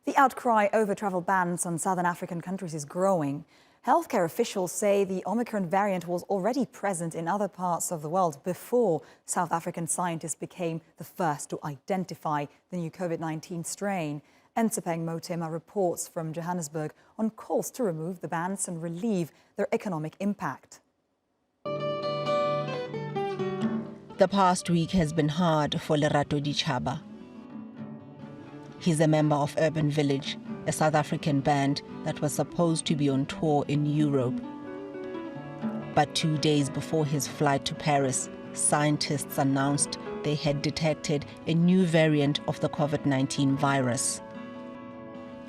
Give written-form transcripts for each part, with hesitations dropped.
The outcry over travel bans on southern African countries is growing. Healthcare officials say the Omicron variant was already present in other parts of the world before South African scientists became the first to identify the new COVID-19 strain. Ntshepeng Motema reports from Johannesburg on calls to remove the bans and relieve their economic impact. The past week has been hard for Lerato Ditšhaba. He's a member of Urban Village, a South African band that was supposed to be on tour in Europe. But 2 days before his flight to Paris, scientists announced they had detected a new variant of the COVID-19 virus.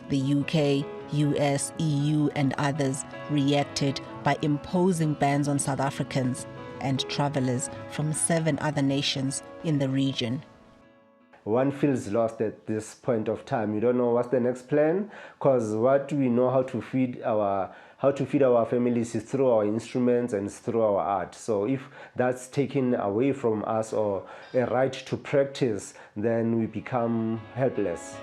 The UK, US, EU and others reacted by imposing bans on South Africans and travelers from 7 other nations in the region. One feels lost at this point of time. You don't know what's the next plan, because what we know how to feed our families is through our instruments and through our art. So if that's taken away from us or a right to practice, then we become helpless.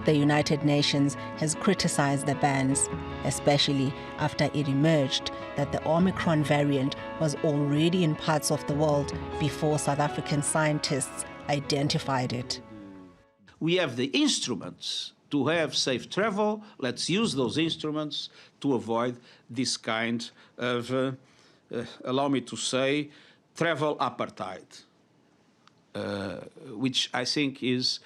The United Nations has criticized the bans, especially after it emerged that the Omicron variant was already in parts of the world before South African scientists identified it. We have the instruments to have safe travel. Let's use those instruments to avoid this kind of, allow me to say, travel apartheid, which I think is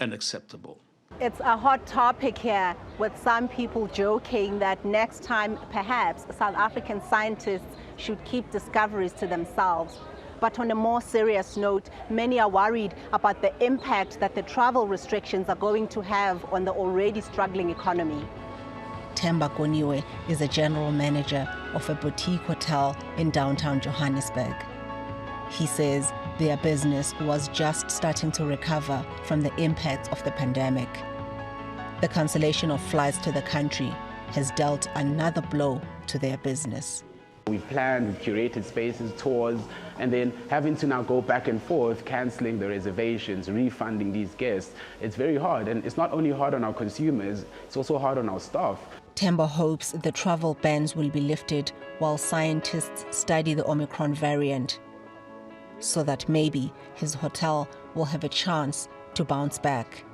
unacceptable. It's a hot topic here, with some people joking that next time perhaps South African scientists should keep discoveries to themselves. But on a more serious note, many are worried about the impact that the travel restrictions are going to have on the already struggling economy. Themba Koniwe is a general manager of a boutique hotel in downtown Johannesburg. He says their business was just starting to recover from the impacts of the pandemic. The cancellation of flights to the country has dealt another blow to their business. We planned curated spaces, tours, and then having to now go back and forth, cancelling the reservations, refunding these guests. It's very hard, and it's not only hard on our consumers, it's also hard on our staff. Themba hopes the travel bans will be lifted while scientists study the Omicron variant, so that maybe his hotel will have a chance to bounce back.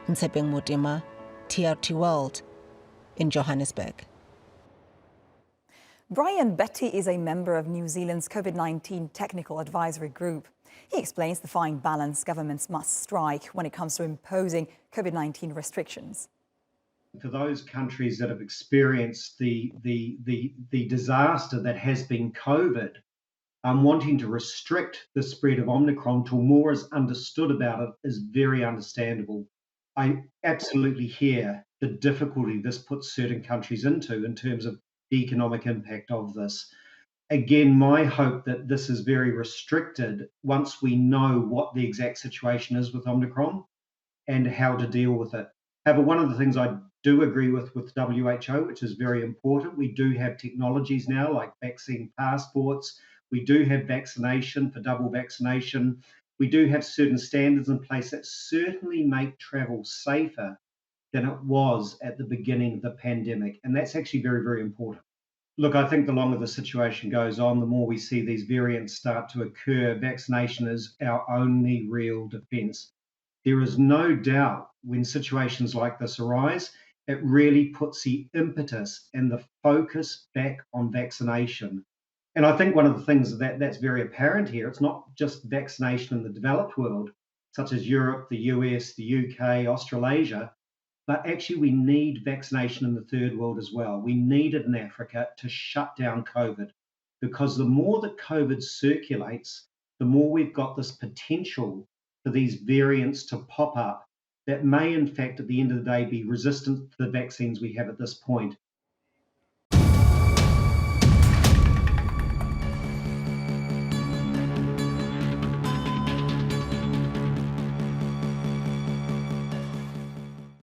Ntshepeng Motema, TRT World, in Johannesburg. Bryan Betty is a member of New Zealand's COVID-19 Technical Advisory Group. He explains the fine balance governments must strike when it comes to imposing COVID-19 restrictions. For those countries that have experienced the disaster that has been COVID, wanting to restrict the spread of Omicron till more is understood about it is very understandable. I absolutely hear the difficulty this puts certain countries into in terms of the economic impact of this. Again, my hope that this is very restricted once we know what the exact situation is with Omicron and how to deal with it. However, one of the things I do agree with WHO, which is very important, we do have technologies now like vaccine passports. We do have vaccination for double vaccination. We do have certain standards in place that certainly make travel safer than it was at the beginning of the pandemic. And that's actually very, very important. Look, I think the longer the situation goes on, the more we see these variants start to occur. Vaccination is our only real defense. There is no doubt when situations like this arise, it really puts the impetus and the focus back on vaccination. And I think one of the things that's very apparent here, it's not just vaccination in the developed world, such as Europe, the US, the UK, Australasia, but actually we need vaccination in the third world as well. We need it in Africa to shut down COVID, because the more that COVID circulates, the more we've got this potential for these variants to pop up that may in fact at the end of the day be resistant to the vaccines we have at this point.